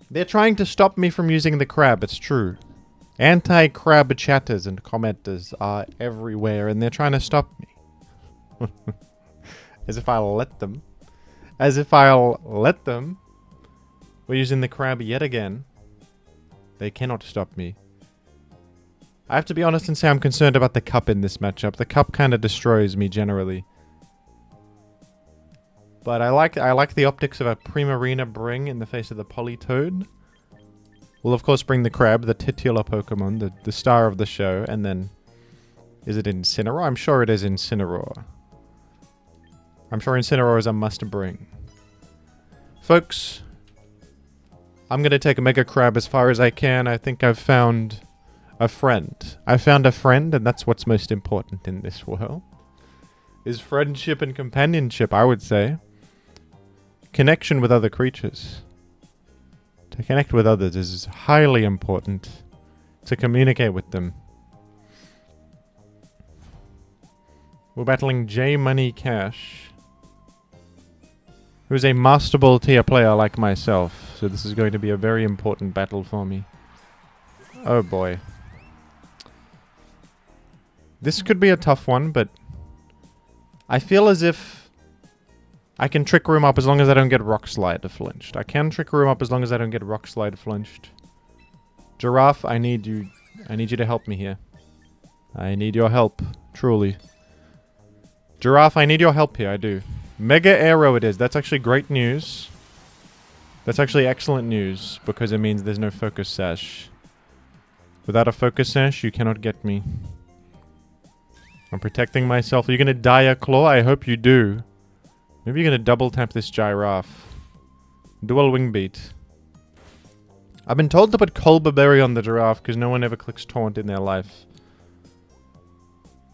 They're trying to stop me from using the crab, it's true. Anti-crab chatters and commenters are everywhere, and they're trying to stop me. As if I'll let them. As if I'll let them. We're using the crab yet again. They cannot stop me. I have to be honest and say I'm concerned about the cup in this matchup. The cup kind of destroys me generally. But I like the optics of a Primarina bring in the face of the Politoed. We'll of course bring the crab, the titular Pokemon, the star of the show, and then... Is it Incineroar? I'm sure it is Incineroar. I'm sure Incineroar is a must bring. Folks, I'm gonna take a Mega Crab as far as I can. I think I've found a friend. I found a friend, and that's what's most important in this world. Is friendship and companionship, I would say. Connection with other creatures. To connect with others is highly important. To communicate with them. We're battling J Money Cash, who's a Master Ball tier player like myself. So this is going to be a very important battle for me. Oh boy. This could be a tough one, but I feel as if I can Trick Room up as long as I don't get Rock Slide flinched. I can Trick Room up as long as I don't get Rock Slide flinched. Giraffe, I need you to help me here. I need your help, truly. Giraffe, I need your help here, I do. Mega Aero it is. That's actually great news. That's actually excellent news, because it means there's no Focus Sash. Without a Focus Sash, you cannot get me. I'm protecting myself. Are you going to Dire Claw? I hope you do. Maybe you're going to double tap this Giraffe. Dual Wing Beat. I've been told to put Colbur Berry on the Giraffe because no one ever clicks Taunt in their life.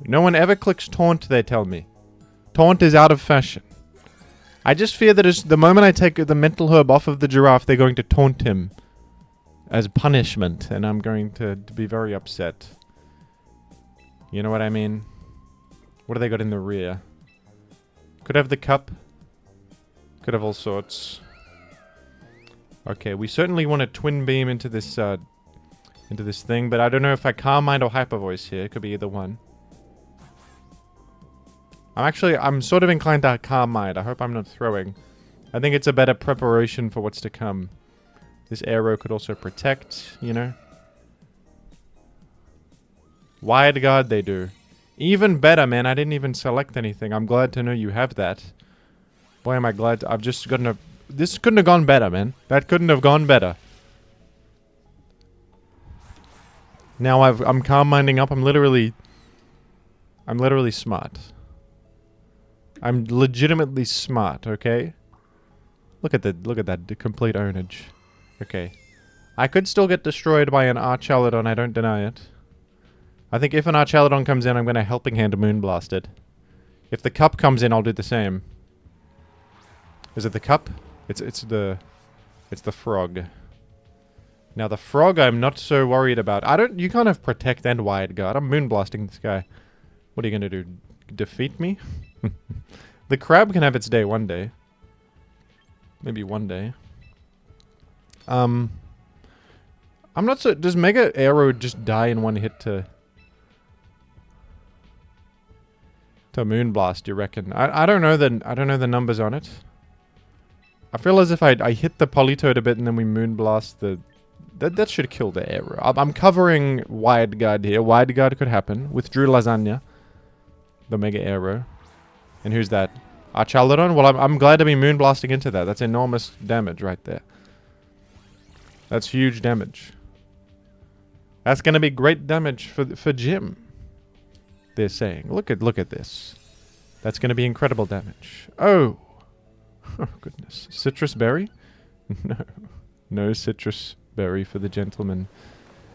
No one ever clicks Taunt, they tell me. Taunt is out of fashion. I just fear that as the moment I take the Mental Herb off of the Giraffe, they're going to taunt him as punishment, and I'm going to be very upset. You know what I mean? What do they got in the rear? Could have the cup. Could have all sorts. Okay, we certainly want to Twin Beam into this thing, but I don't know if I Calm Mind or Hyper Voice here. It could be either one. I'm sort of inclined to Calm Mind. I hope I'm not throwing. I think it's a better preparation for what's to come. This arrow could also protect, you know. Wide Guard they do. Even better, man. I didn't even select anything. I'm glad to know you have that. Boy, am I glad. I've just gotten a... This couldn't have gone better, man. That couldn't have gone better. Now I'm Calm Minding up. I'm literally smart. I'm legitimately smart, okay? Look at that complete ownage. Okay. I could still get destroyed by an Archaludon, I don't deny it. I think if an Archaludon comes in, I'm going to Helping Hand Moonblast it. If the cup comes in, I'll do the same. Is it the cup? It's the frog. Now the frog I'm not so worried about. You can't have Protect and Wide Guard. I'm Moonblasting this guy. What are you going to do? Defeat me? The crab can have its day one day. Maybe one day. I'm not so... Does Mega Arrow just die in one hit to Moonblast, you reckon? I don't know the numbers on it. I feel as if I hit the Politoed a bit and then we Moonblast the... That should kill the arrow. I'm covering Wide Guard here. Wide Guard could happen. Withdrew Lasagna. The Mega Arrow. And who's that? Archaludon? Well, I'm glad to be Moonblasting into that. That's enormous damage right there. That's huge damage. That's going to be great damage for Jim. They're saying. Look at this. That's going to be incredible damage. Oh. Oh, goodness. Citrus Berry? No. No Citrus Berry for the gentleman.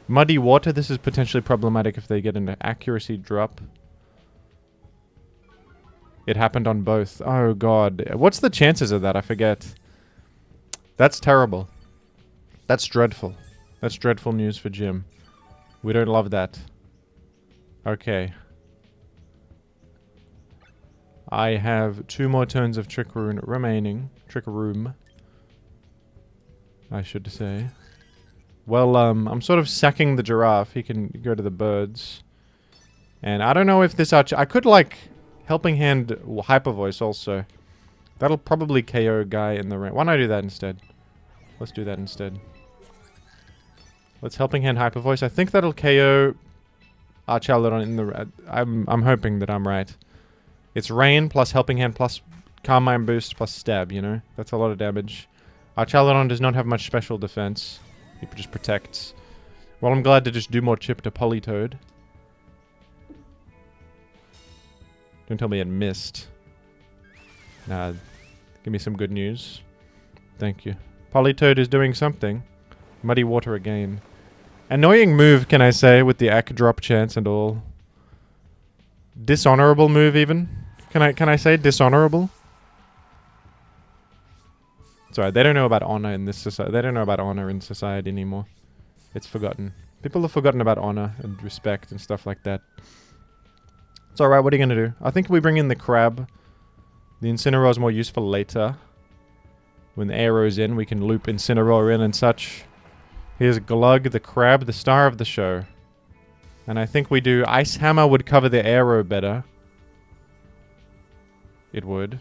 Muddy Water. This is potentially problematic if they get an accuracy drop. It happened on both. Oh, God. What's the chances of that? I forget. That's terrible. That's dreadful. That's dreadful news for Jim. We don't love that. Okay. I have 2 more turns of Trick Room remaining. Trick Room. I should say. Well, I'm sort of sacking the giraffe. He can go to the birds. And I don't know if this I could, like, Helping Hand Hyper Voice also. That'll probably KO guy in the ring. Why don't I do that instead? Let's do that instead. Let's Helping Hand Hyper Voice. I think that'll KO Archaludon in the... I'm hoping that I'm right. It's Rain plus Helping Hand plus Calm Mind Boost plus Stab, you know? That's a lot of damage. Archaludon does not have much special defense. He just protects. Well, I'm glad to just do more chip to Politoed. Don't tell me it missed. Nah, give me some good news. Thank you. Politoed is doing something. Muddy Water again. Annoying move, can I say, with the Ack drop chance and all. Dishonorable move, even. Can I say dishonorable? Sorry, they don't know about honor in this society. They don't know about honor in society anymore. It's forgotten. People have forgotten about honor and respect and stuff like that. It's alright, what are you gonna do? I think we bring in the crab. The Incineroar is more useful later. When the arrow's in, we can loop Incineroar in and such. Here's Glug, the crab, the star of the show. And I think we do... Ice Hammer would cover the arrow better. It would.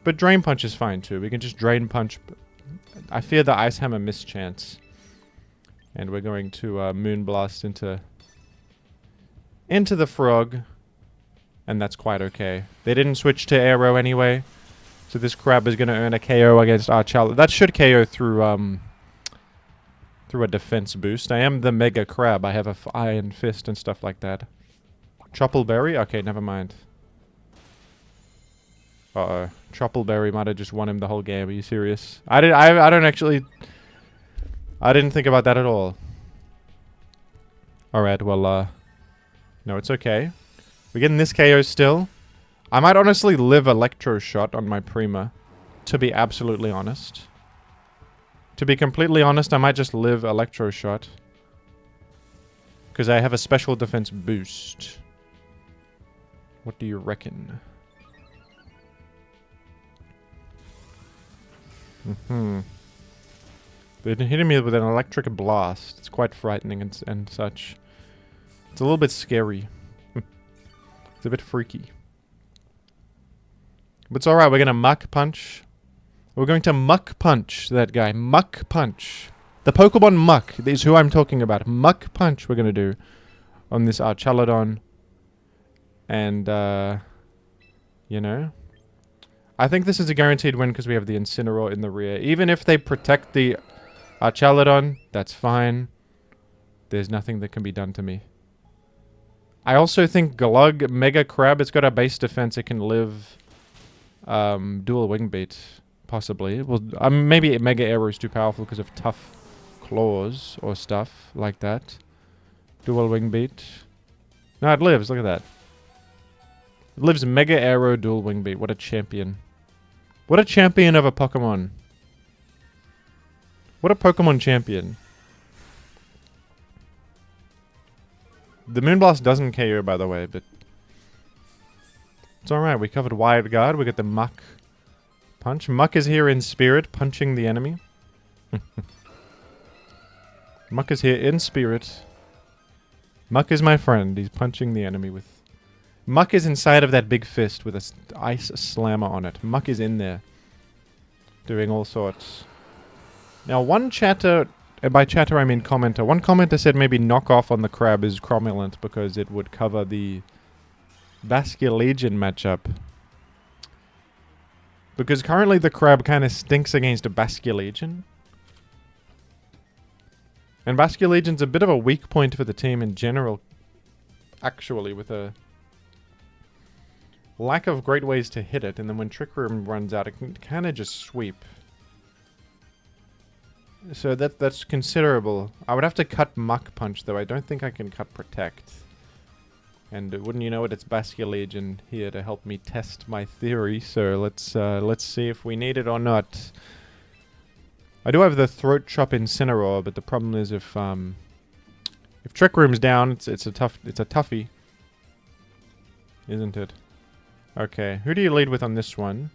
But Drain Punch is fine too. We can just Drain Punch. I fear the Ice Hammer mischance. And we're going to Moonblast into the frog. And that's quite okay. They didn't switch to arrow anyway. So this crab is going to earn a KO against Archaludon. That should KO through a defense boost. I am the Mega Crab. I have a Iron Fist and stuff like that. Choppleberry? Okay, never mind. Uh-oh. Choppleberry might have just won him the whole game. Are you serious? I don't actually... I didn't think about that at all. Alright, well, no, it's okay. We're getting this KO still. I might honestly live Electro Shot on my Prima. To be absolutely honest. To be completely honest, I might just live Electro Shot. Because I have a special defense boost. What do you reckon? They're hitting me with an electric blast. It's quite frightening and such. It's a little bit scary. It's a bit freaky. But it's alright, we're gonna Muck Punch. We're going to Muck Punch that guy. Muck Punch. The Pokemon Muck is who I'm talking about. Muck Punch we're gonna do on this Archaludon. And, you know... I think this is a guaranteed win because we have the Incineroar in the rear. Even if they protect the Archaludon, that's fine. There's nothing that can be done to me. I also think Glug, Mega Crab, it's got a base defense. It can live dual Wing Beat, possibly. Well, maybe Mega Arrow is too powerful because of tough claws or stuff like that. Dual Wing Beat. No, it lives. Look at that. It lives Mega Arrow, Dual Wing Beat. What a champion. What a champion of a Pokemon. What a Pokemon champion. The Moonblast doesn't KO, by the way, but... It's alright, we covered Wide Guard. We got the Muck Punch. Muck is here in spirit, punching the enemy. Muck is here in spirit. Muck is my friend. He's punching the enemy with... Muck is inside of that big fist with a ice slammer on it. Muck is in there. Doing all sorts. Now, one chatter... And by chatter, I mean commenter. One commenter said maybe knock off on the crab is Cromulent because it would cover the Basculegion matchup. Because currently the crab kind of stinks against a Basculegion. And Basculegion's a bit of a weak point for the team in general. Actually, with a lack of great ways to hit it. And then when Trick Room runs out, it can kind of just sweep. So that's considerable. I would have to cut Muck Punch, though. I don't think I can cut Protect. And wouldn't you know it, it's Basculegion here to help me test my theory. So let's see if we need it or not. I do have the Throat Chop Incineroar, but the problem is if Trick Room's down, it's a toughie, isn't it? Okay, who do you lead with on this one?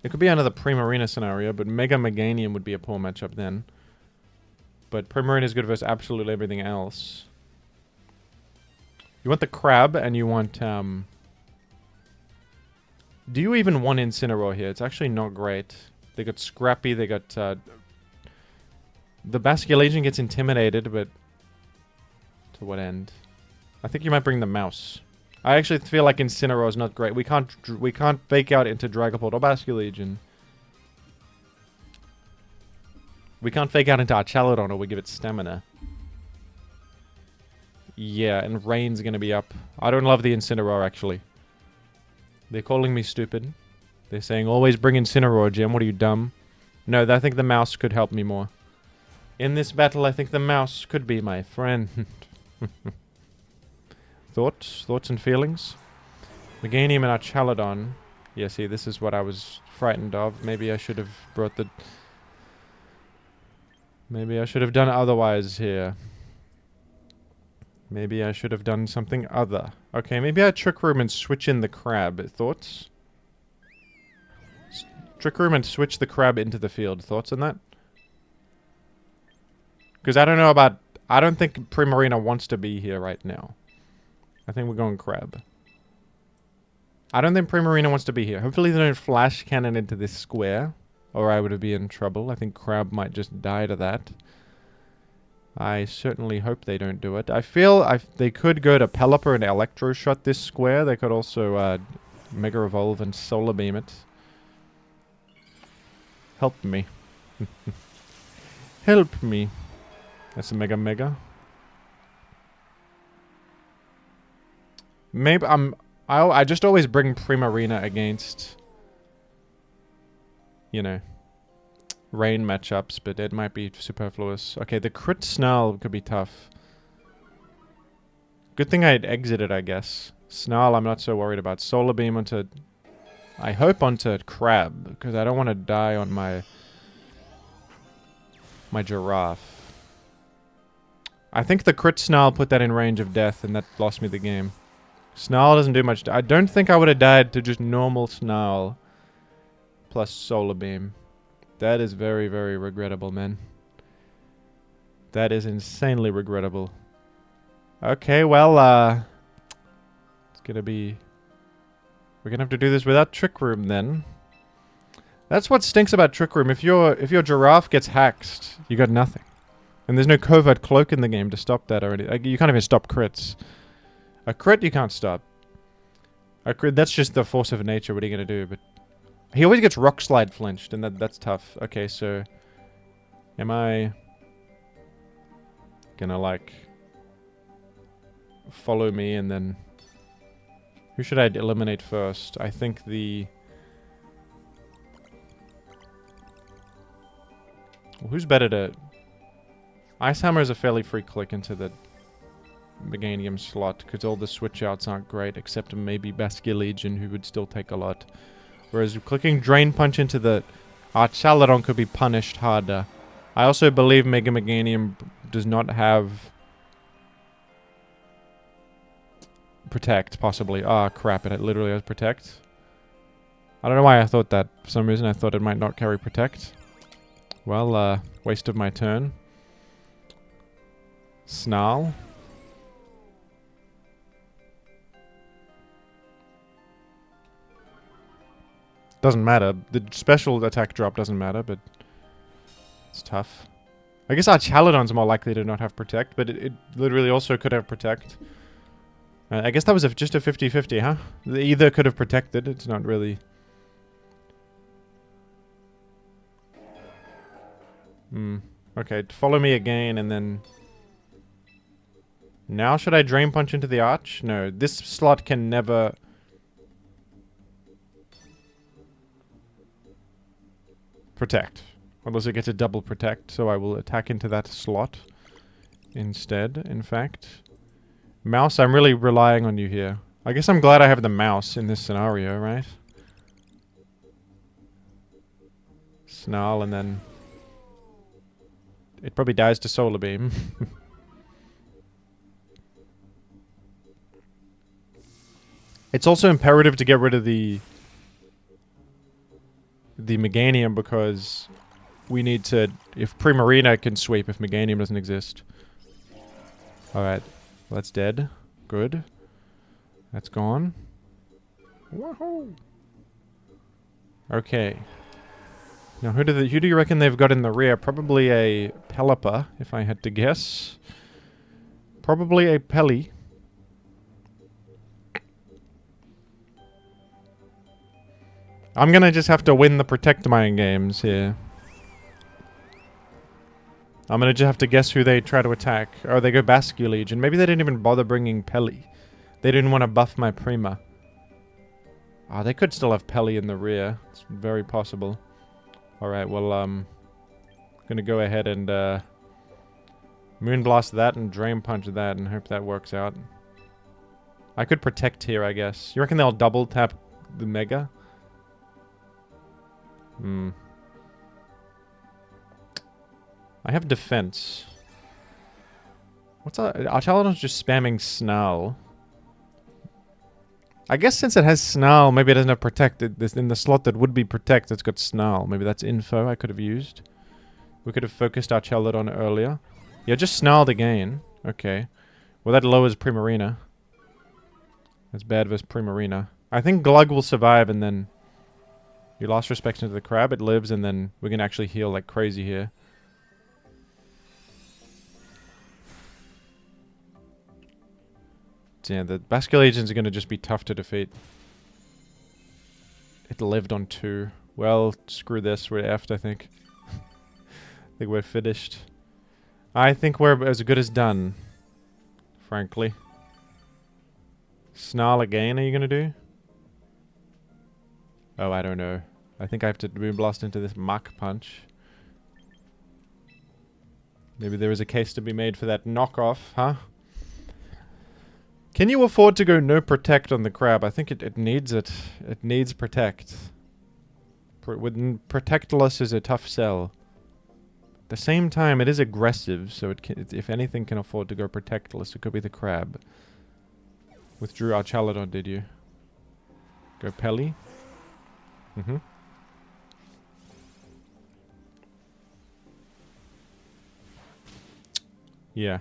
It could be another Primarina scenario, but Mega Meganium would be a poor matchup then. But Primarina is good versus absolutely everything else. You want the Crab, and you want, Do you even want Incineroar here? It's actually not great. They got Scrappy, they got, The Basculegion gets intimidated, but... To what end? I think you might bring the Mouse. I actually feel like Incineroar is not great. We can't fake out into Dragapult or Basculegion. We can't fake out into Archaludon or we give it Stamina. Yeah, and Rain's gonna be up. I don't love the Incineroar, actually. They're calling me stupid. They're saying, always bring Incineroar, Jim. What are you, dumb? No, I think the Mouse could help me more. In this battle, I think the Mouse could be my friend. Thoughts and feelings? Meganium and Archaludon. Yeah, see, this is what I was frightened of. Maybe I should have brought the... Maybe I should have done otherwise here. Maybe I should have done something other. Okay, maybe I Trick Room and switch in the Crab. Thoughts? Trick Room and switch the Crab into the field. Thoughts on that? Because I don't know about... I don't think Primarina wants to be here right now. I think we're going Crab. I don't think Primarina wants to be here. Hopefully they don't Flash Cannon into this square. Or I would be in trouble. I think Crab might just die to that. I certainly hope they don't do it. I feel they could go to Pelipper and Electro Shot this square. They could also Mega Evolve and Solar Beam it. Help me. Help me. That's a Mega. Maybe I just always bring Primarina against, you know, Rain matchups, but it might be superfluous. Okay, the crit Snarl could be tough. Good thing I'd exited, I guess. Snarl I'm not so worried about. Solar Beam onto... I hope onto Crab, because I don't want to die on my Giraffe. I think the crit Snarl put that in range of death, and that lost me the game. Snarl doesn't do much. I don't think I would have died to just normal Snarl plus Solar Beam. That is very, very regrettable, man. That is insanely regrettable. Okay, well, it's gonna be... We're gonna have to do this without Trick Room, then. That's what stinks about Trick Room. If your Giraffe gets hacked, you got nothing. And there's no covert cloak in the game to stop that already. Like, you can't even stop crits. A crit you can't stop. A crit, that's just the force of nature. What are you gonna do? But he always gets Rock Slide flinched, and that's tough. Okay, so am I gonna like follow me and then who should I eliminate first? I think the who's better to... Ice Hammer is a fairly free click into the Meganium slot, because all the switch outs aren't great, except maybe Basculegion, who would still take a lot. Whereas clicking Drain Punch into the Archaludon could be punished harder. I also believe Mega Meganium does not have Protect, possibly. Ah, crap, it literally has Protect. I don't know why I thought that. For some reason I thought it might not carry Protect. Well, waste of my turn. Snarl. Doesn't matter. The special attack drop doesn't matter, but it's tough. I guess Archaludon's more likely to not have Protect, but it literally also could have Protect. I guess that was just a 50-50, huh? Either could have protected. It's not really... Okay, follow me again, and then... Now should I Drain Punch into the Arch? No, this slot can never... Protect. Unless it gets a double Protect, so I will attack into that slot instead, in fact. Mouse, I'm really relying on you here. I guess I'm glad I have the Mouse in this scenario, right? Snarl, and then... It probably dies to Solar Beam. It's also imperative to get rid of the... the Meganium because we need to... If Primarina can sweep if Meganium doesn't exist. Alright. Well, that's dead. Good. That's gone. Woohoo! Okay. Now, who do you reckon they've got in the rear? Probably a Pelipper, if I had to guess. Probably a Pelly. I'm gonna just have to win the Protect Mine games here. I'm gonna just have to guess who they try to attack. Oh, they go Basculegion. Maybe they didn't even bother bringing Pelly. They didn't want to buff my Prima. Ah, they could still have Pelly in the rear. It's very possible. Alright, well, gonna go ahead and, Moonblast that and Drain Punch that and hope that works out. I could Protect here, I guess. You reckon they'll double tap the Mega? Hmm. I have Defense. What's that? Archaladon's just spamming Snarl. I guess since it has Snarl, maybe it doesn't have Protect. In the slot that would be Protect, it's got Snarl. Maybe that's info I could have used. We could have focused Archaladon earlier. Yeah, just Snarled again. Okay. Well, that lowers Primarina. That's bad versus Primarina. I think Glug will survive and then... You lost respect into the crab, it lives, and then we can actually heal like crazy here. Yeah, the Basculegions are going to just be tough to defeat. It lived on 2. Well, screw this. We're effed, I think. I think we're finished. I think we're as good as done. Frankly. Snarl again, are you going to do? Oh, I don't know. I think I have to Moonblast into this Mach Punch. Maybe there is a case to be made for that knockoff, huh? Can you afford to go no Protect on the crab? I think it needs it. It needs Protect. Protectless is a tough sell. At the same time, it is aggressive, so if anything can afford to go Protectless, it could be the crab. Withdrew Archaladon, did you? Go Pelly? Mm-hmm. Yeah.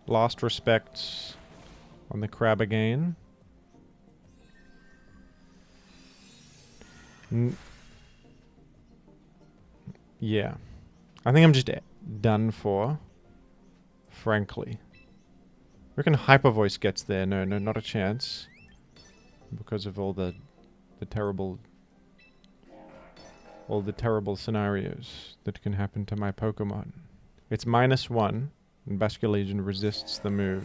Lost respect on the crab again. Yeah. I think I'm just done for. Frankly. I reckon Hyper Voice gets there. No, not a chance. Because of all the terrible... all the terrible scenarios that can happen to my Pokemon. It's -1. And Basculegion resists the move.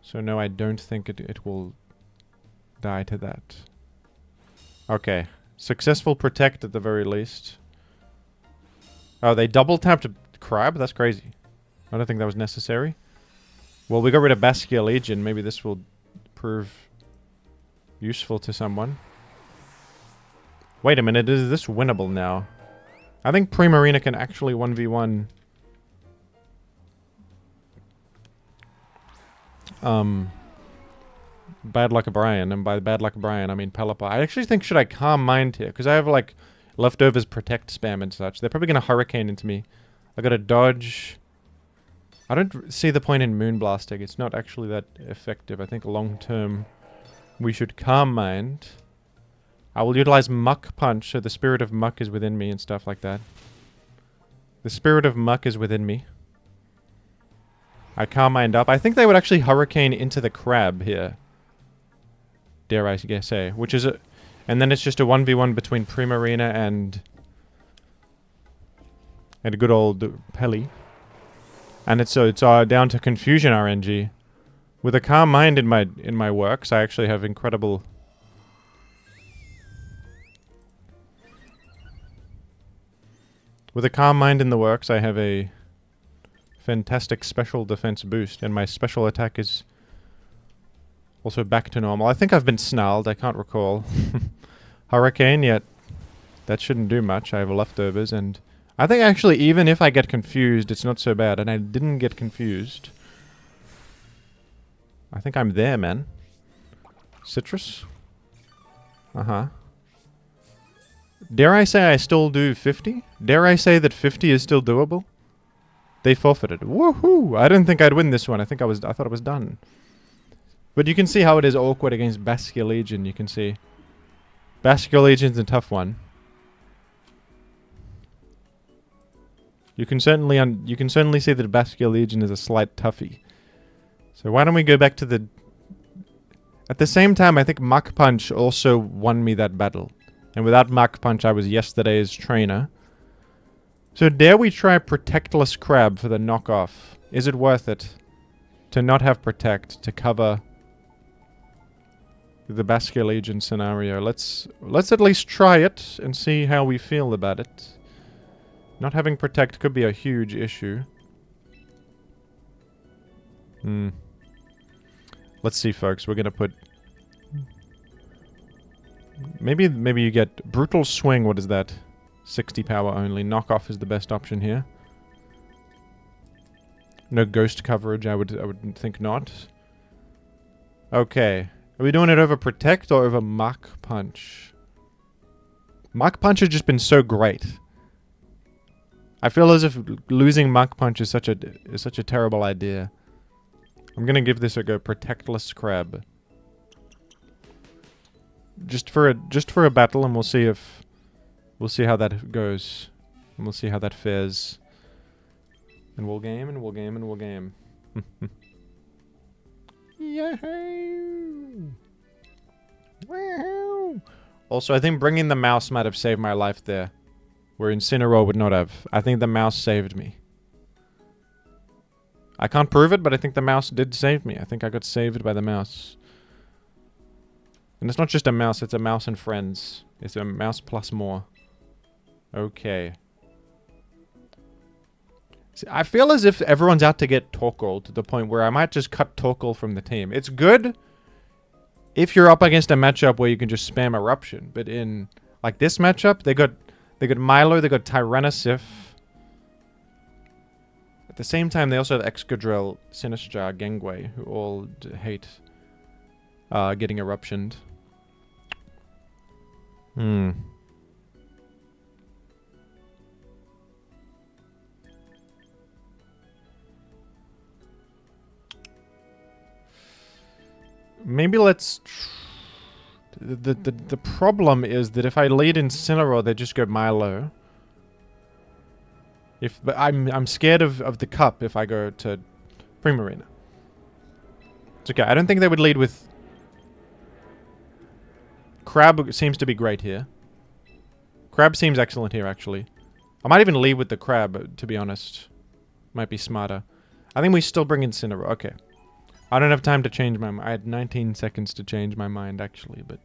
So no, I don't think it will die to that. Okay. Successful Protect at the very least. Oh, they double tapped Crab? That's crazy. I don't think that was necessary. Well, we got rid of Basculegion. Maybe this will prove useful to someone. Wait a minute, is this winnable now? I think Primarina can actually 1v1... Bad Luck Brian, and by Bad Luck Brian, I mean Pelipper. I actually think, should I Calm Mind here? Because I have, like, leftovers Protect spam and such. They're probably going to Hurricane into me. I got to dodge. I don't see the point in Moonblasting. It's not actually that effective. I think long-term we should Calm Mind. I will utilize Muck Punch, so the Spirit of Muck is within me and stuff like that. The Spirit of Muck is within me. I Calm Mind up. I think they would actually Hurricane into the crab here. Dare I say. Which is a... And then it's just a 1v1 between Primarina and a good old Pelly. And it's down to Confusion RNG. With a Calm Mind in my works, I actually have incredible... With a Calm Mind in the works, I have a fantastic special defense boost, and my special attack is also back to normal. I think I've been snarled, I can't recall. Hurricane, yet that shouldn't do much. I have leftovers, and I think actually even if I get confused, it's not so bad, and I didn't get confused. I think I'm there, man. Citrus? Uh-huh. Dare I say I still do 50? Dare I say that 50 is still doable? They forfeited. Woohoo! I didn't think I'd win this one. I thought it was done. But you can see how it is awkward against Basculegion. You can see. Basculegion's a tough one. You can certainly see that Basculegion is a slight toughie. So why don't we go back to the... At the same time, I think Mach Punch also won me that battle. And without Mach Punch, I was yesterday's trainer. So dare we try Protectless Crab for the knockoff? Is it worth it to not have Protect to cover the Basculegion scenario? Let's at least try it and see how we feel about it. Not having Protect could be a huge issue. Let's see, folks. We're gonna put... Maybe you get Brutal Swing. What is that? 60 power only. Knockoff is the best option here. No ghost coverage. I would think not. Okay. Are we doing it over Protect or over Mach Punch? Mach Punch has just been so great. I feel as if losing Mach Punch is such a terrible idea. I'm gonna give this a go. Protectless Crab. Just for a battle, and we'll see how that goes, and we'll see how that fares. And we'll game, and we'll game, and we'll game. Yahoo! Woohoo! Also, I think bringing the mouse might have saved my life there, where Incineroar would not have. I think the mouse saved me. I can't prove it, but I think the mouse did save me. I think I got saved by the mouse. And it's not just a mouse, it's a mouse and friends. It's a mouse plus more. Okay. See, I feel as if everyone's out to get Torkoal to the point where I might just cut Torkoal from the team. It's good if you're up against a matchup where you can just spam Eruption. But in, like, this matchup, they got Milo, they got Tyrannosif. At the same time, they also have Excadrill, Sinistcha, Genghua, who all hate getting Eruptioned. Maybe let's... The problem is that if I lead Incineroar, they just go Milo. But I'm scared of the cup if I go to Primarina. It's okay. I don't think they would lead with... Crab seems to be great here. Crab seems excellent here, actually. I might even lead with the Crab, to be honest. Might be smarter. I think we still bring Incineroar. Okay. I don't have time to change my mind. I had 19 seconds to change my mind, actually, but...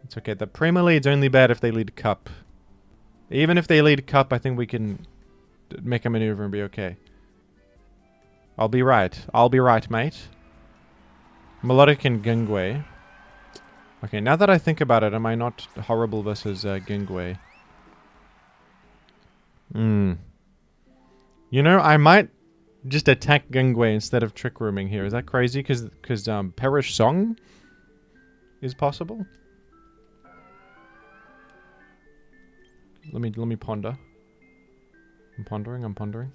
It's okay. The Prima lead's only bad if they lead Cup. Even if they lead Cup, I think we can make a maneuver and be okay. I'll be right. I'll be right, mate. Melodic and Genghua. Okay, now that I think about it, am I not horrible versus Genghua? You know, I might just attack Genghua instead of Trick Rooming here. Is that crazy? Because Perish Song is possible? Let me ponder. I'm pondering.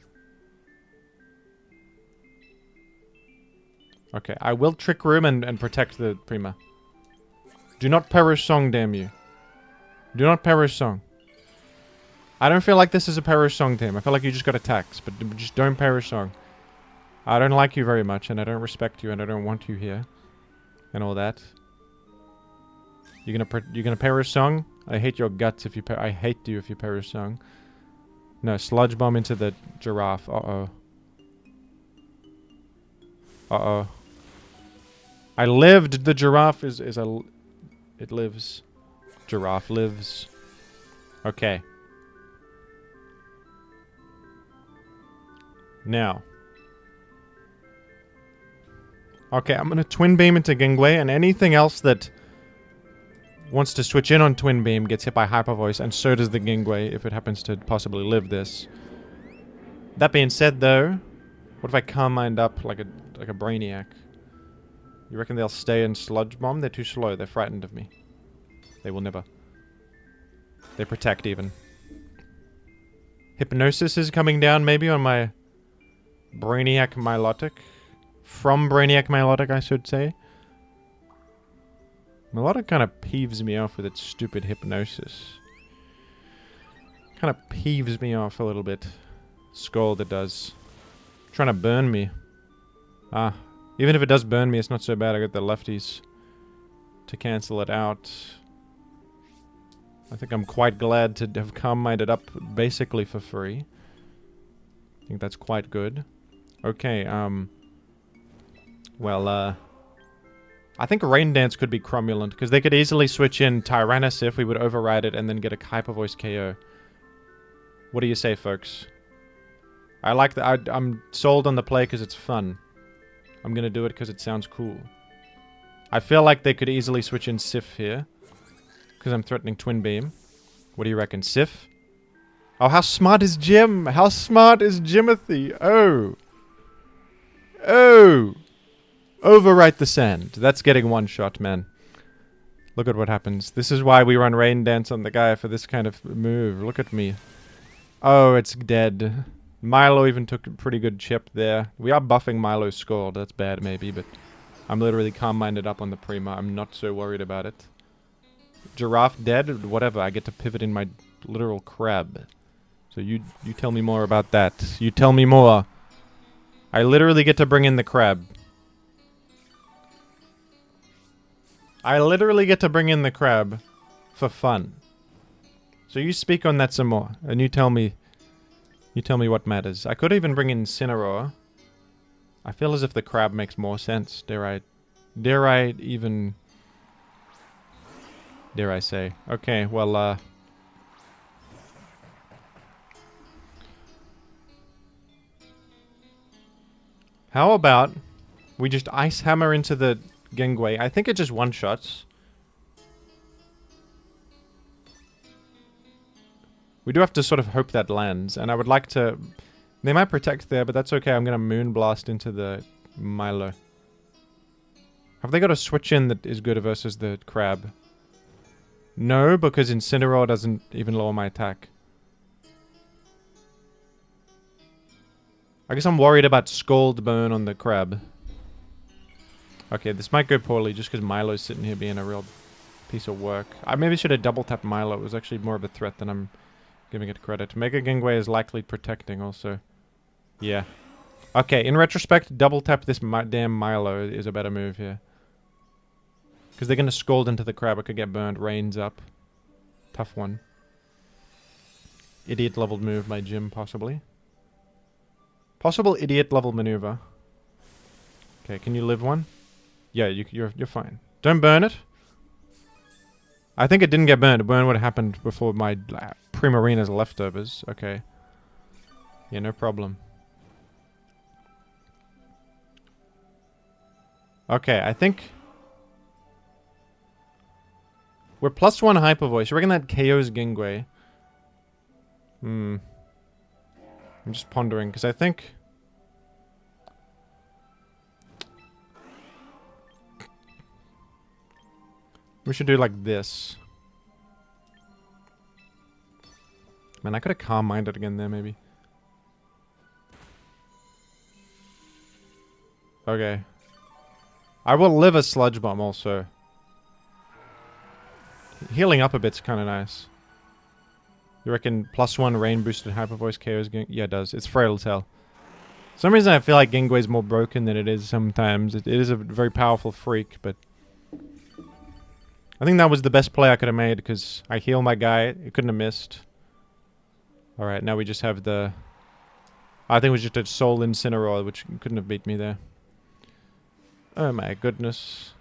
Okay, I will Trick Room and protect the Prima. Do not Perish Song, damn you. Do not Perish Song. I don't feel like this is a Perish Song team. I feel like you just got attacks, but just don't Perish Song. I don't like you very much, and I don't respect you, and I don't want you here. And all that. You're gonna Perish Song? I hate your guts if you I hate you if you Perish Song. No, Sludge Bomb into the Giraffe. Uh-oh. Uh-oh. I lived! The Giraffe is a... It lives. Giraffe lives. Okay. Now. Okay, I'm gonna Twin Beam into Genghua, and anything else that wants to switch in on Twin Beam gets hit by Hyper Voice, and so does the Genghua if it happens to possibly live this. That being said, though, what if I Calm Mind up like a Brainiac? You reckon they'll stay in Sludge Bomb? They're too slow. They're frightened of me. They will never. They protect even. Hypnosis is coming down maybe on my Brainiac Milotic. From Brainiac Milotic, I should say. Milotic kind of peeves me off with its stupid hypnosis. Kind of peeves me off a little bit. Scald it does. Trying to burn me. Ah. Even if it does burn me, it's not so bad. I got the lefties to cancel it out. I think I'm quite glad to have calm minded up basically for free. I think that's quite good. Okay, well, I think Rain Dance could be cromulent, because they could easily switch in Tyrannisif, we would override it, and then get a Hyper Voice KO. What do you say, folks? I like that. I'm sold on the play because it's fun. I'm gonna do it because it sounds cool. I feel like they could easily switch in Sif here, because I'm threatening Twin Beam. What do you reckon, Sif? Oh, how smart is Jim? How smart is Jimothy? Oh. Oh. Overwrite the sand. That's getting one shot, man. Look at what happens. This is why we run Rain Dance on the guy for this kind of move. Look at me. Oh, it's dead. Milo even took a pretty good chip there. We are buffing Milo's Scald. That's bad maybe, but I'm literally calm-minded up on the Prima. I'm not so worried about it. Giraffe dead? Whatever. I get to pivot in my literal crab. So you tell me more about that. You tell me more. I literally get to bring in the crab. I literally get to bring in the crab for fun. So you speak on that some more, and you tell me what matters. I could even bring in Incineroar. I feel as if the crab makes more sense. Dare I say. Okay, well, how about we just Ice Hammer into the Genghis? I think it just one-shots. We do have to sort of hope that lands, and I would like to... They might protect there, but that's okay. I'm going to Moonblast into the Milo. Have they got a switch in that is good versus the crab? No, because Incineroar doesn't even lower my attack. I guess I'm worried about Scald Burn on the crab. Okay, this might go poorly just because Milo's sitting here being a real piece of work. I maybe should have double tapped Milo. It was actually more of a threat than I'm giving it credit. Mega Genghis is likely protecting also. Yeah. Okay, in retrospect, double tap this damn Milo is a better move here. Because they're going to Scald into the crab. It could get burned. Rains up. Tough one. Idiot leveled move by Jim, possibly. Possible idiot level maneuver. Okay, can you live one? Yeah, you're fine. Don't burn it. I think it didn't get burned. It burned what happened before my Primarina's leftovers. Okay. Yeah, no problem. Okay, I think... We're +1 Hyper Voice. You reckon that KO's Genghis? I'm just pondering, because I think... We should do like this. Man, I could have calm-minded again there, maybe. Okay. I will live a Sludge Bomb also. Healing up a bit's kind of nice. You reckon +1 Rain boosted Hyper Voice KOs? Yeah, it does. It's frail as hell. For some reason I feel like Genghis is more broken than it is sometimes. It is a very powerful freak, but... I think that was the best play I could have made, because I heal my guy. It couldn't have missed. Alright, now we just have the... I think it was just a Soul Incineroar, which couldn't have beat me there. Oh my goodness.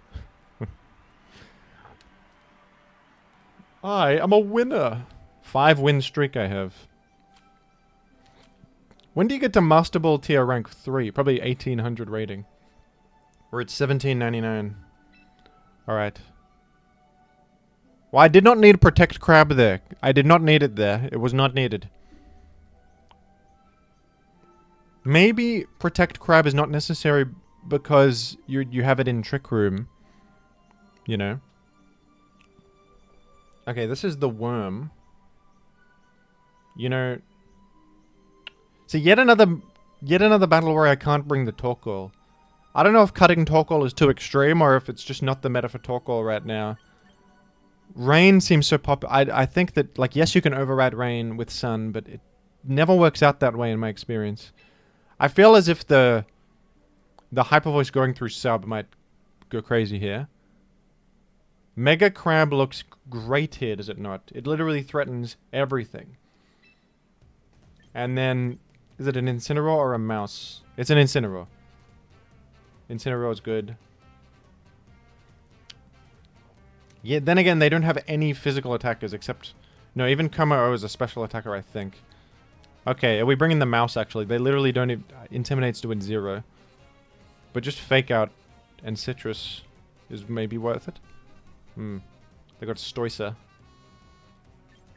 I am a winner! 5-win streak I have. When do you get to Master Ball tier rank 3? Probably 1800 rating. We're at 1799. Alright. Well, I did not need Protect Crab there. I did not need it there. It was not needed. Maybe Protect Crab is not necessary because you have it in Trick Room. You know? Okay, this is the worm. You know... So yet another battle where I can't bring the Torkoal. I don't know if cutting Torkoal is too extreme or if it's just not the meta for Torkoal right now. Rain seems so popular. I think that, like, yes, you can override Rain with Sun, but it never works out that way in my experience. I feel as if the Hyper Voice going through sub might go crazy here. Mega Crab looks great here, does it not? It literally threatens everything. And then, is it an Incineroar or a Mouse? It's an Incineroar. Incineroar is good. Yeah, then again, they don't have any physical attackers except... No, even Como is a special attacker, I think. Okay, are we bringing the Mouse, actually? They literally don't even... Intimidate's doing 0. But just Fake Out and Citrus is maybe worth it. They got Stoicer.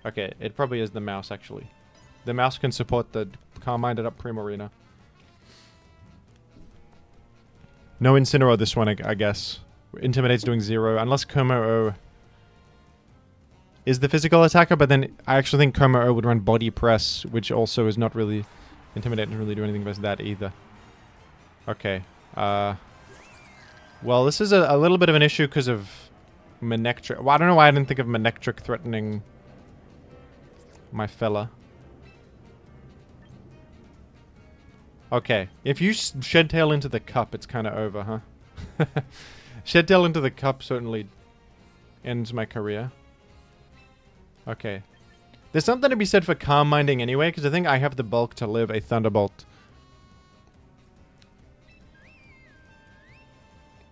Okay, it probably is the Mouse, actually. The Mouse can support the calm-minded up Primarina. No Incineroar this one, I guess. Intimidate's doing 0, unless Como-O is the physical attacker, but then I actually think Como-O would run Body Press, which also is not really... Intimidate doesn't really do anything against that either. Okay. Well, this is a little bit of an issue because of Manectric. Well, I don't know why I didn't think of Manectric threatening my fella. Okay. If you Shed Tail into the cup, it's kind of over, huh? Shed Tail into the cup certainly ends my career. Okay. There's something to be said for Calm Minding anyway, because I think I have the bulk to live a Thunderbolt.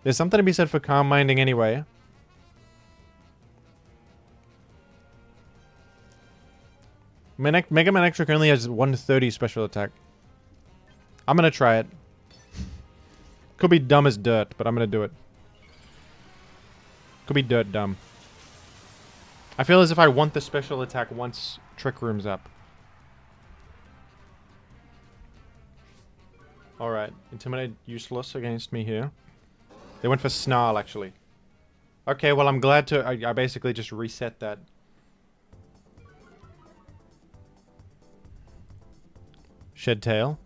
There's something to be said for Calm Minding anyway. Mega Manectric only has 130 special attack. I'm gonna try it. Could be dumb as dirt, but I'm gonna do it. Could be dirt dumb. I feel as if I want the special attack once Trick Room's up. Alright, Intimidate useless against me here. They went for Snarl, actually. Okay, well, I'm glad to... I basically just reset that. Shed Tail.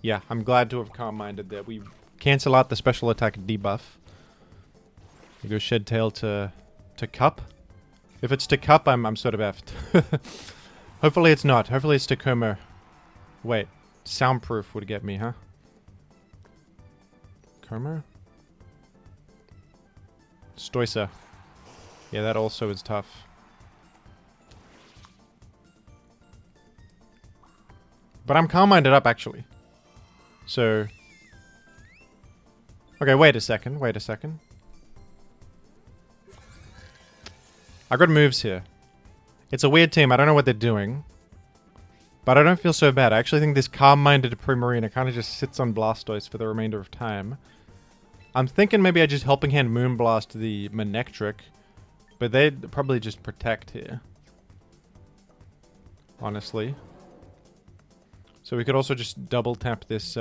Yeah, I'm glad to have calm-minded there. We cancel out the special attack debuff. We go Shed Tail to Cup. If it's to Cup, I'm sort of effed. Hopefully it's not. Hopefully it's to Como. Wait, Soundproof would get me, huh? Como? Stoicer. Yeah, that also is tough. But I'm calm-minded up, actually. So... Okay, wait a second. Wait a second. I got moves here. It's a weird team. I don't know what they're doing. But I don't feel so bad. I actually think this calm-minded Primarina kind of just sits on Blastoise for the remainder of time. I'm thinking maybe I just Helping Hand Moonblast the Manectric. But they'd probably just protect here. Honestly. So we could also just double tap this,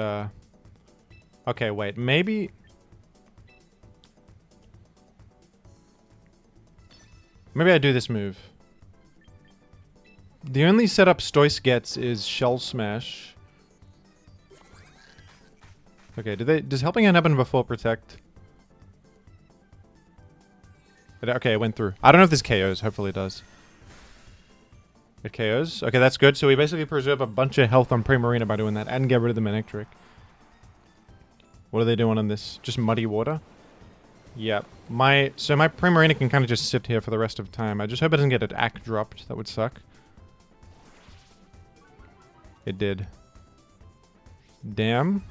Okay, wait. Maybe... Maybe I do this move. The only setup Stoice gets is Shell Smash. Okay, does Helping Hand happen before Protect? Okay, it went through. I don't know if this KOs. Hopefully it does. It KOs? Okay, that's good. So we basically preserve a bunch of health on Primarina by doing that and get rid of the Manectric. What are they doing on this? Just Muddy Water? Yeah. So my Primarina can kind of just sit here for the rest of time. I just hope it doesn't get an act dropped. That would suck. It did. Damn.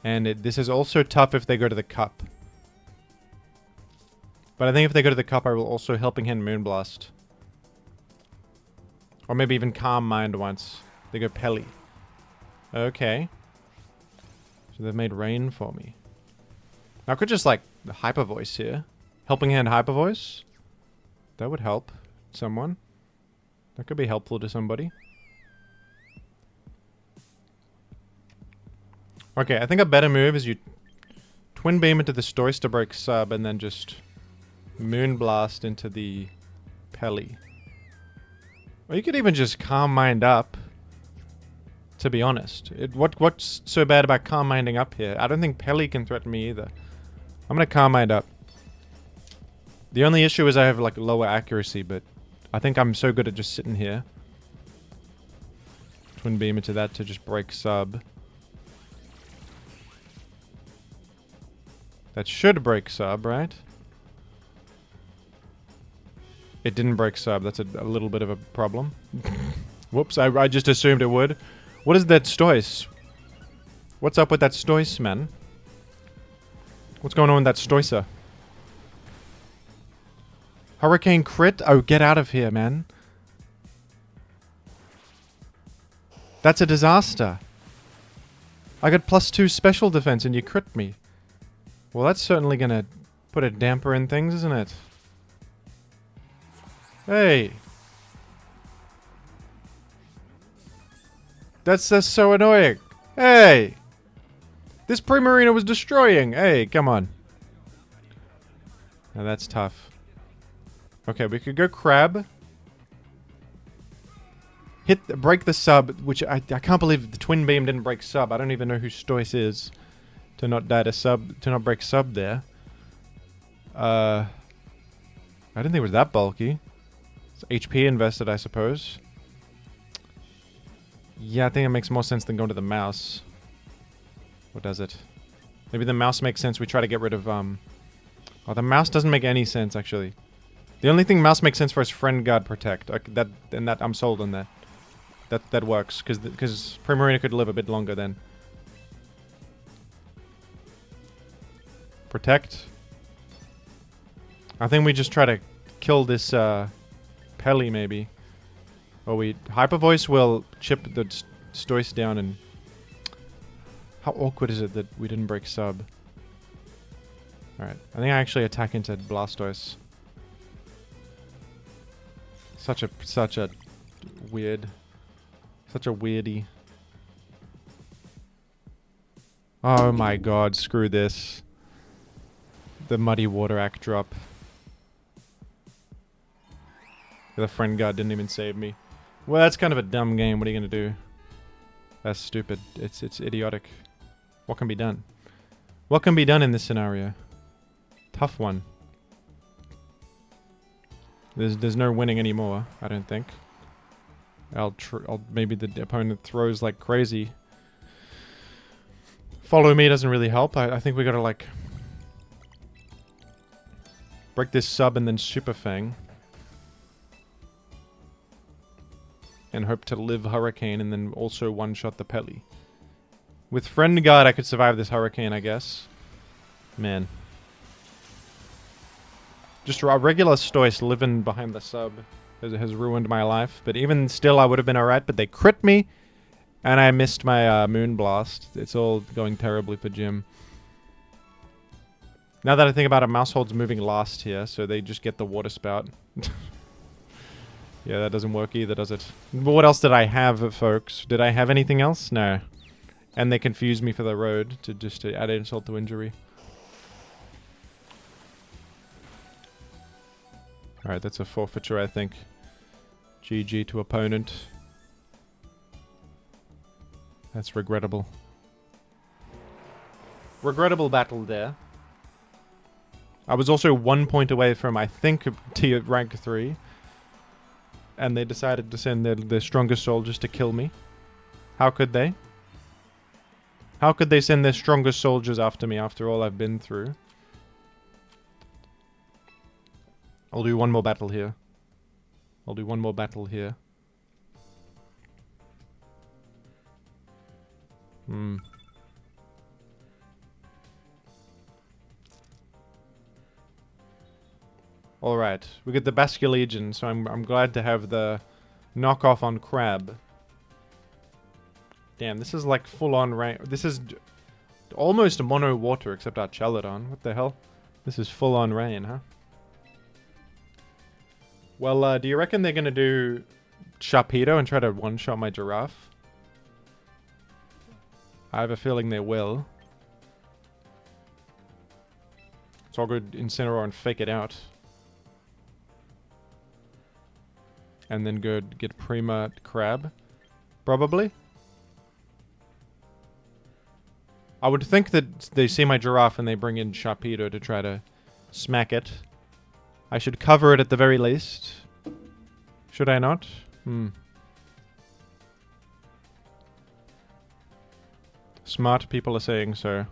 And this is also tough if they go to the cup. But I think if they go to the cup, I will also Helping Hand Moonblast. Or maybe even Calm Mind once. They go Pelly. Okay. So they've made Rain for me. Now I could just, like, Hyper Voice here. Helping Hand Hyper Voice. That would help someone. That could be helpful to somebody. Okay, I think a better move is you Twin Beam into the Stoice to break sub and then just Moonblast into the Pelly. Or you could even just Calm Mind up. To be honest, what's so bad about Calm Minding up here? I don't think Pelly can threaten me either. I'm gonna Calm Mind up. The only issue is I have like lower accuracy, but I think I'm so good at just sitting here. Twin Beam into that to just break sub. That should break sub, right? It didn't break sub. That's a little bit of a problem. Whoops, I just assumed it would. What is that Stoice? What's up with that Stoice, man? What's going on with that Stoicer? Hurricane crit? Oh, get out of here, man. That's a disaster. I got +2 special defense and you crit me. Well, that's certainly gonna put a damper in things, isn't it? Hey. That's so annoying. Hey! This Primarina was destroying. Hey, come on. Now that's tough. Okay, we could go Crab. Break the sub, which I can't believe the Twin Beam didn't break sub. I don't even know who Stoice is to not die to sub, to not break sub there. I didn't think it was that bulky. It's HP invested, I suppose. Yeah, I think it makes more sense than going to the mouse. What does it? Maybe the mouse makes sense. We try to get rid of, Oh, the mouse doesn't make any sense, actually. The only thing mouse makes sense for is Friend Guard Protect. That I'm sold on that. That works, because Primarina could live a bit longer then. Protect. I think we just try to kill this, Pelly, maybe. Or Hyper Voice will chip the Stoice down and... How awkward is it that we didn't break sub? Alright, I think I actually attack into Blastoise. Such a weird... Such a weirdie. Oh my god, screw this. The Muddy Water Act drop. The Friend Guard didn't even save me. Well, that's kind of a dumb game. What are you gonna do? That's stupid. It's idiotic. What can be done? What can be done in this scenario? Tough one. There's no winning anymore, I don't think. Maybe the opponent throws like crazy. Follow me doesn't really help. I think we gotta like break this sub and then Super Fang. And hope to live Hurricane and then also one-shot the Pelly. With Friend Guard, I could survive this Hurricane, I guess. Man. Just a regular Stoice living behind the sub has ruined my life. But even still, I would have been alright. But they crit me, and I missed my Moonblast. It's all going terribly for Jim. Now that I think about it, Mousehold's moving last here, so they just get the Water Spout. Yeah, that doesn't work either, does it? But what else did I have, folks? Did I have anything else? No. And they confused me for the road to add insult to injury. Alright, that's a forfeiture, I think. GG to opponent. That's regrettable. Regrettable battle there. I was also 1 point away from, I think, rank 3. And they decided to send their strongest soldiers to kill me. How could they? How could they send their strongest soldiers after me after all I've been through? I'll do one more battle here. I'll do one more battle here. Alright, we get the Basculegion, so I'm glad to have the knockoff on Crab. Damn, this is like full-on rain. This is almost a mono water, except our Chaladon. What the hell? This is full-on rain, huh? Well, do you reckon they're gonna do Sharpedo and try to one-shot my Giraffe? I have a feeling they will. So I'll go Incineroar and fake it out. and then go get Prima Crab. Probably. I would think that they see my Giraffe and they bring in Sharpedo to try to smack it. I should cover it at the very least. Should I not? Smart people are saying so.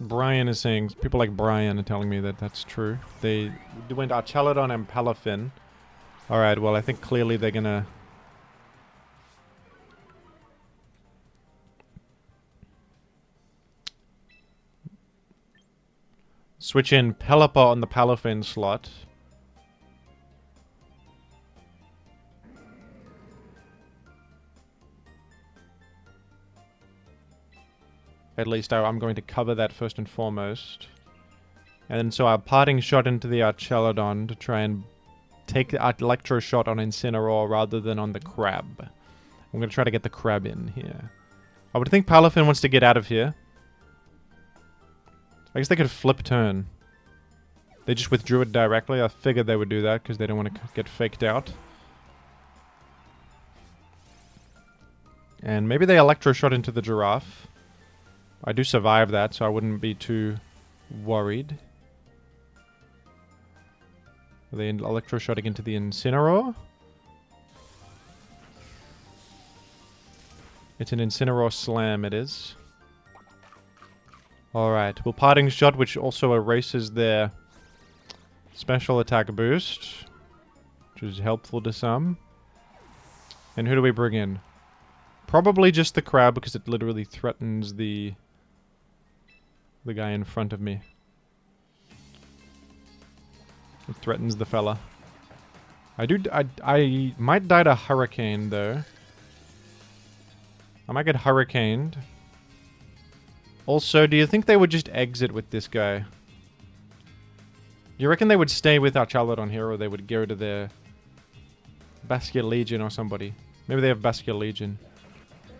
Brian is saying, people like Brian are telling me that that's true. They went Archelodon and Palafin. Alright, well I think clearly they're gonna... switch in Pelipper on the Palafin slot. At least I'm going to cover that first and foremost. And so our parting shot into the Archelodon to try and take the Electro shot on Incineroar rather than on the Crab. I'm going to try to get the Crab in here. I would think Palafin wants to get out of here. I guess they could flip turn. They just withdrew it directly. I figured they would do that because they don't want to get faked out. And maybe they Electro shot into the Giraffe. I do survive that, so I wouldn't be too worried. Are they electroshotting into the Incineroar? It's an Incineroar Slam, it is. Alright, well, Parting Shot, which also erases their special attack boost, which is helpful to some. And who do we bring in? Probably just the Crab, because it literally threatens the guy in front of me. It threatens the fella. I might die to Hurricane, though. I might get Hurricaned. Also, do you think they would just exit with this guy? Do you reckon they would stay with Archelodon here, or they would go to their Basculin Legion or somebody? Maybe they have Basculin Legion.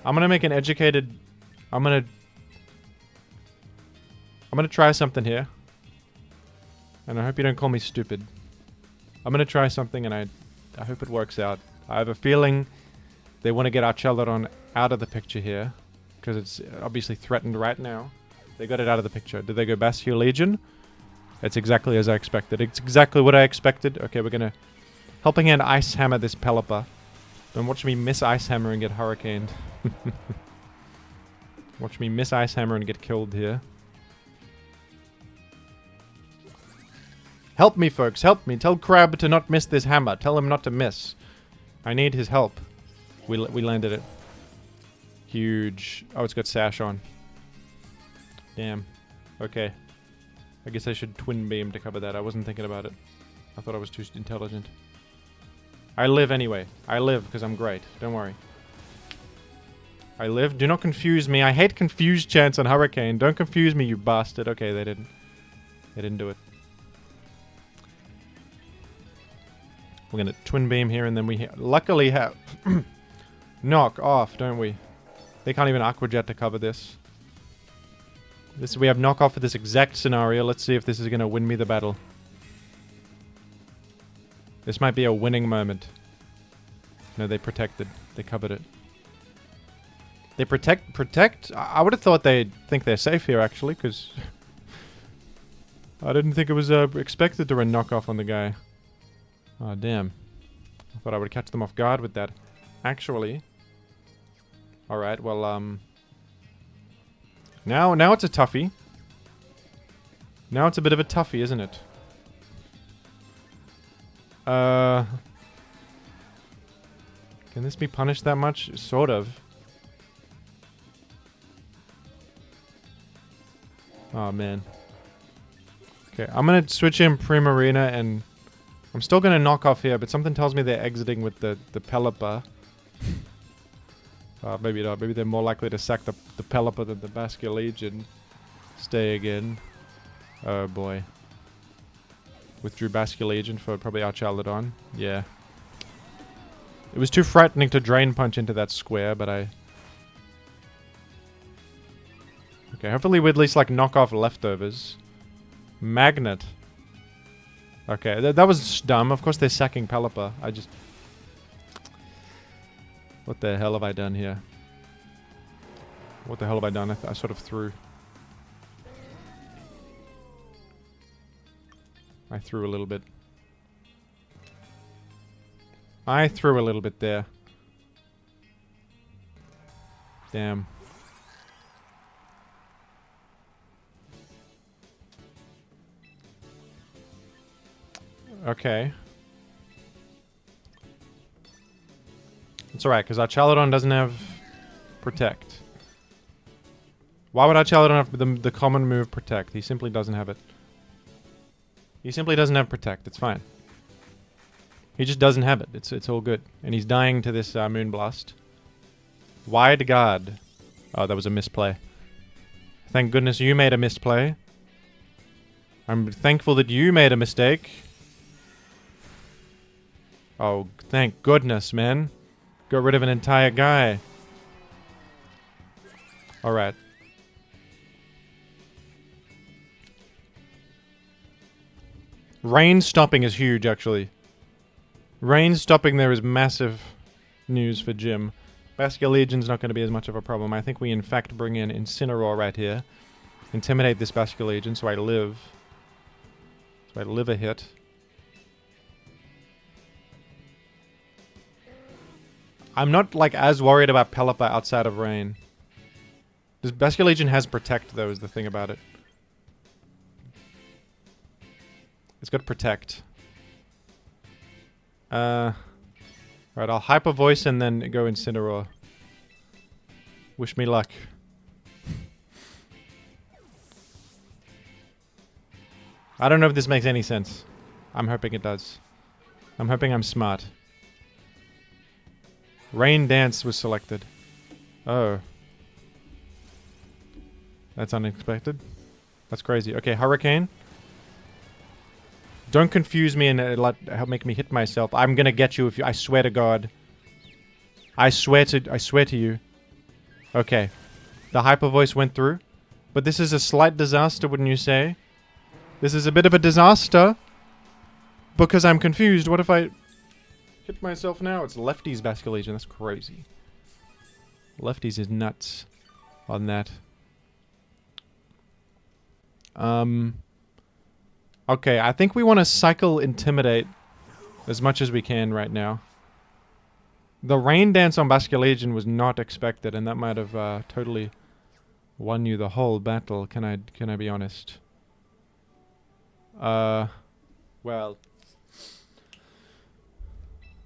I'm gonna make an educated... I'm gonna try something here. And I hope you don't call me stupid. I'm gonna try something and I hope it works out. I have a feeling they want to get Archelodon out of the picture here. Because it's obviously threatened right now. They got it out of the picture. Did they go Basculin Legion? It's exactly as I expected. It's exactly what I expected. Okay, we're gonna... Helping Hand Ice Hammer this Pelipper. Don't watch me miss Ice Hammer and get Hurricaned. Watch me miss Ice Hammer and get killed here. Help me, folks. Help me. Tell Crab to not miss this hammer. Tell him not to miss. I need his help. We landed it. Huge. Oh, it's got Sash on. Damn. Okay. I guess I should Twin Beam to cover that. I wasn't thinking about it. I thought I was too intelligent. I live anyway. I live because I'm great. Don't worry. I live. Do not confuse me. I hate confused chance on Hurricane. Don't confuse me, you bastard. Okay, they didn't. They didn't do it. We're going to Twin Beam here, and then we luckily have Knock Off, don't we? They can't even Aqua Jet to cover this. We have Knock Off for this exact scenario. Let's see if this is going to win me the battle. This might be a winning moment. No, they protected. They covered it. They protect? I would have thought they'd think they're safe here, actually, because I didn't think it was expected to run Knock Off on the guy. Oh, damn. I thought I would catch them off guard with that. Actually. Alright, well, Now it's a toughie. Now it's a bit of a toughie, isn't it? Can this be punished that much? Sort of. Oh, man. Okay, I'm gonna switch in Primarina and... I'm still gonna Knock Off here, but something tells me they're exiting with the Pelipper. Maybe not. Maybe they're more likely to sack the Pelipper than the Basculin Legion. Stay again. Oh boy. Withdrew Basculin Legion for probably Archelodon. Yeah. It was too frightening to Drain Punch into that square, but I... Okay, hopefully we at least, like, knock off leftovers. Magnet. Okay, that was dumb. Of course they're sacking Pelipper. I just... What the hell have I done here? What the hell have I done? I sort of threw. I threw a little bit. I threw a little bit there. Damn. Okay. It's alright, because our Chaladon doesn't have Protect. Why would our Chaladon have the common move Protect? He simply doesn't have it. He simply doesn't have Protect. It's fine. He just doesn't have it. It's all good. And he's dying to this Moonblast. Wide Guard. Oh, that was a misplay. Thank goodness you made a misplay. I'm thankful that you made a mistake. Oh, thank goodness, man. Got rid of an entire guy. Alright. Rain stopping is huge, actually. Rain stopping there is massive news for Jim. Basculegion's not going to be as much of a problem. I think we, in fact, bring in Incineroar right here. Intimidate this Basculegion so I live. So I live a hit. I'm not, like, as worried about Pelipper outside of Rain. This Basculegion has Protect, though, is the thing about it. It's got Protect. Right, I'll Hyper Voice and then go Incineroar. Wish me luck. I don't know if this makes any sense. I'm hoping it does. I'm hoping I'm smart. Rain Dance was selected. Oh. That's unexpected. That's crazy. Okay, Hurricane. Don't confuse me and help make me hit myself. I'm gonna get you if you... I swear to God. I swear to you. Okay. The Hyper Voice went through. But this is a slight disaster, wouldn't you say? This is a bit of a disaster. Because I'm confused. What if I... hit myself now? It's Lefty's Basculegion. That's crazy. Lefty's is nuts on that. Okay, I think we want to cycle Intimidate as much as we can right now. The Rain Dance on Basculegion was not expected, and that might have totally won you the whole battle. Can I be honest? Well,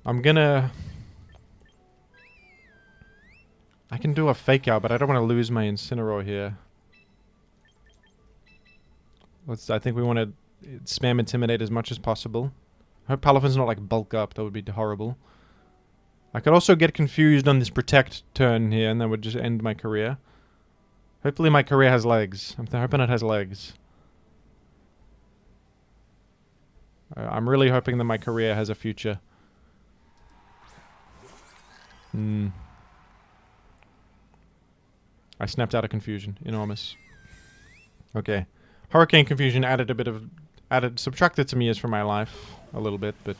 I'm gonna... I can do a Fake Out, but I don't want to lose my Incineroar here. I think we want to spam Intimidate as much as possible. I hope Palafin's not like bulk up, that would be horrible. I could also get confused on this Protect turn here, and that would just end my career. Hopefully my career has legs. I'm hoping it has legs. I'm really hoping that my career has a future. I snapped out of confusion. Enormous. Okay. Hurricane Confusion added a bit of... subtracted some years from my life. A little bit, but...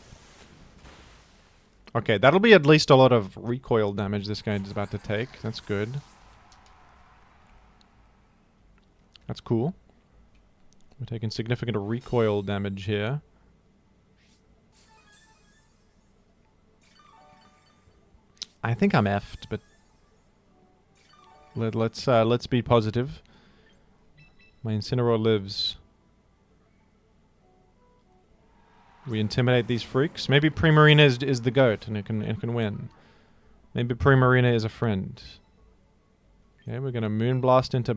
Okay, that'll be at least a lot of recoil damage this guy is about to take. That's good. That's cool. We're taking significant recoil damage here. I think I'm effed, but... Let's be positive. My Incineroar lives. We intimidate these freaks. Maybe Primarina is the goat and it can win. Maybe Primarina is a friend. Okay, we're gonna Moonblast into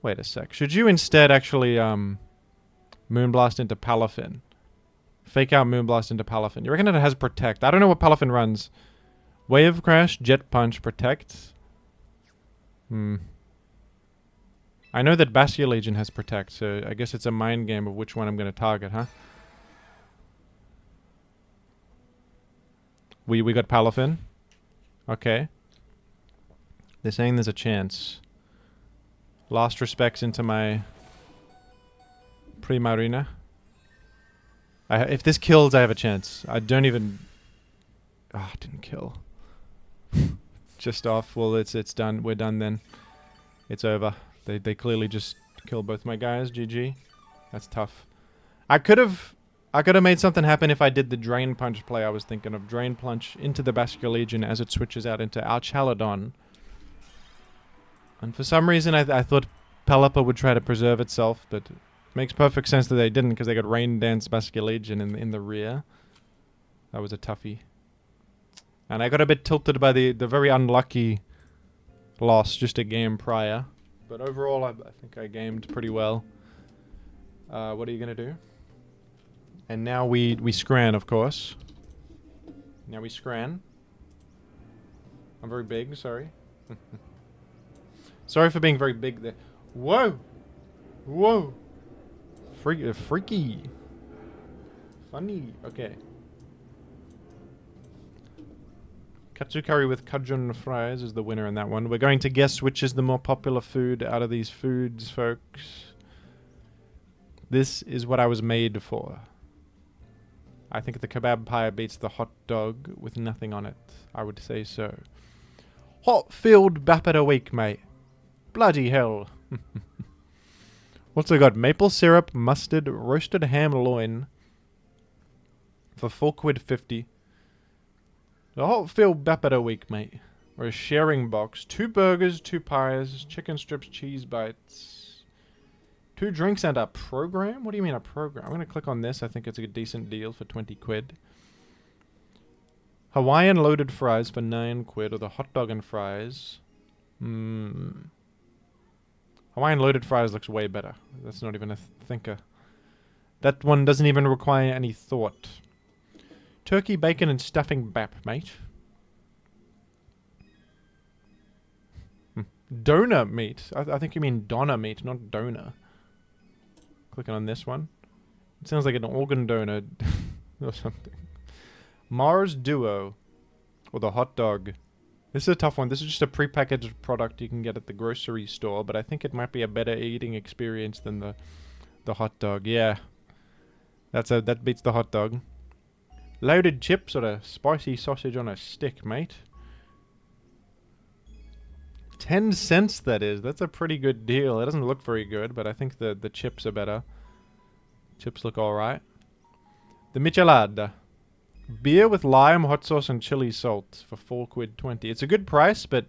Wait a sec. Should you instead actually Moonblast into Palafin? Fake out Moonblast into Palafin. You reckon it has Protect? I don't know what Palafin runs. Wave Crash, Jet Punch, Protect. I know that Basculegion has Protect, so I guess it's a mind game of which one I'm going to target, huh? We got Palafin. Okay. They're saying there's a chance. Last respects into my Primarina. If this kills, I have a chance. I don't even... Ah, it didn't kill. Just off. Well, it's done. We're done then. It's over. They clearly just killed both my guys. GG. That's tough. I could have made something happen if I did the Drain Punch play I was thinking of. Drain Punch into the Basculegion as it switches out into our Chaladon. And for some reason, I thought Pelipper would try to preserve itself, but... Makes perfect sense that they didn't, because they got Rain Dance Basculegion in the rear. That was a toughie. And I got a bit tilted by the very unlucky loss just a game prior. But overall, I think I gamed pretty well. What are you going to do? And now we scran, of course. Now we scran. I'm very big, sorry. Sorry for being very big there. Whoa! Whoa! Freaky. Funny. Okay. Katsu curry with Kajun fries is the winner in that one. We're going to guess which is the more popular food out of these foods, folks. This is what I was made for. I think the kebab pie beats the hot dog with nothing on it. I would say so. Hot filled bap a week, mate. Bloody hell. What's it got? Maple syrup, mustard, roasted ham loin for £4.50. The hot filled bap a week, mate. Or a sharing box. 2 burgers, 2 pies, chicken strips, cheese bites. 2 drinks and a program? What do you mean a program? I'm going to click on this. I think it's a decent deal for 20 quid. Hawaiian loaded fries for 9 quid. Or the hot dog and fries. Hawaiian loaded fries looks way better. That's not even a thinker. That one doesn't even require any thought. Turkey, bacon, and stuffing bap, mate. Donor meat. I think you mean donor meat, not donor. Clicking on this one. It sounds like an organ donor or something. Mars Duo. Or the hot dog. This is a tough one. This is just a prepackaged product you can get at the grocery store, but I think it might be a better eating experience than the hot dog. Yeah. That beats the hot dog. Loaded chips or a spicy sausage on a stick, mate. 10 cents, that is. That's a pretty good deal. It doesn't look very good, but I think the chips are better. Chips look alright. The Michelada. Beer with lime, hot sauce, and chili salt for £4.20. It's a good price, but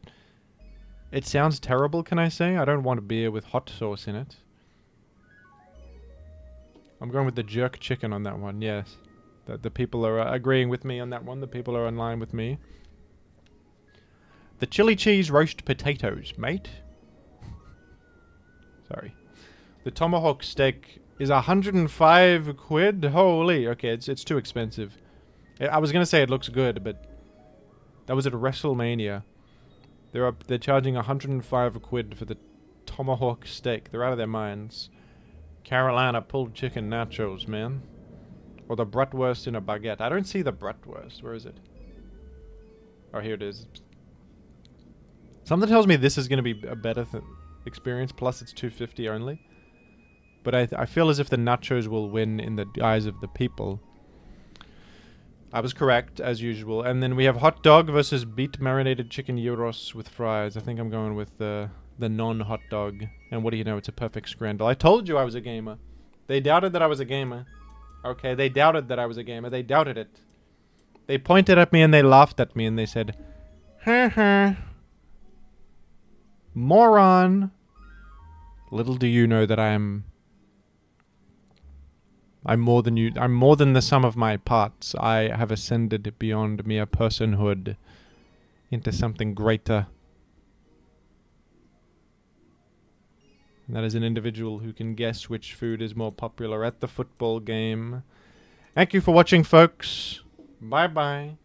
it sounds terrible, can I say? I don't want a beer with hot sauce in it. I'm going with the jerk chicken on that one, yes. The people are agreeing with me on that one. The people are in line with me. The chili cheese roast potatoes, mate. Sorry. The tomahawk steak is 105 quid. Holy. Okay, it's too expensive. I was going to say it looks good, but that was at WrestleMania. They're charging 105 quid for the tomahawk steak. They're out of their minds. Carolina pulled chicken nachos, man. Or the bratwurst in a baguette. I don't see the bratwurst. Where is it? Oh, here it is. Something tells me this is going to be a better experience. Plus, it's $2.50 only. But I feel as if the nachos will win in the eyes of the people. I was correct, as usual. And then we have hot dog versus beet marinated chicken gyros with fries. I think I'm going with the non-hot dog. And what do you know? It's a perfect scramble. I told you I was a gamer. They doubted that I was a gamer. Okay, they doubted that I was a gamer. They doubted it. They pointed at me and they laughed at me and they said, "Ha ha. Moron." Little do you know that I'm more than you. I'm more than the sum of my parts. I have ascended beyond mere personhood into something greater. And that is an individual who can guess which food is more popular at the football game. Thank you for watching, folks. Bye-bye.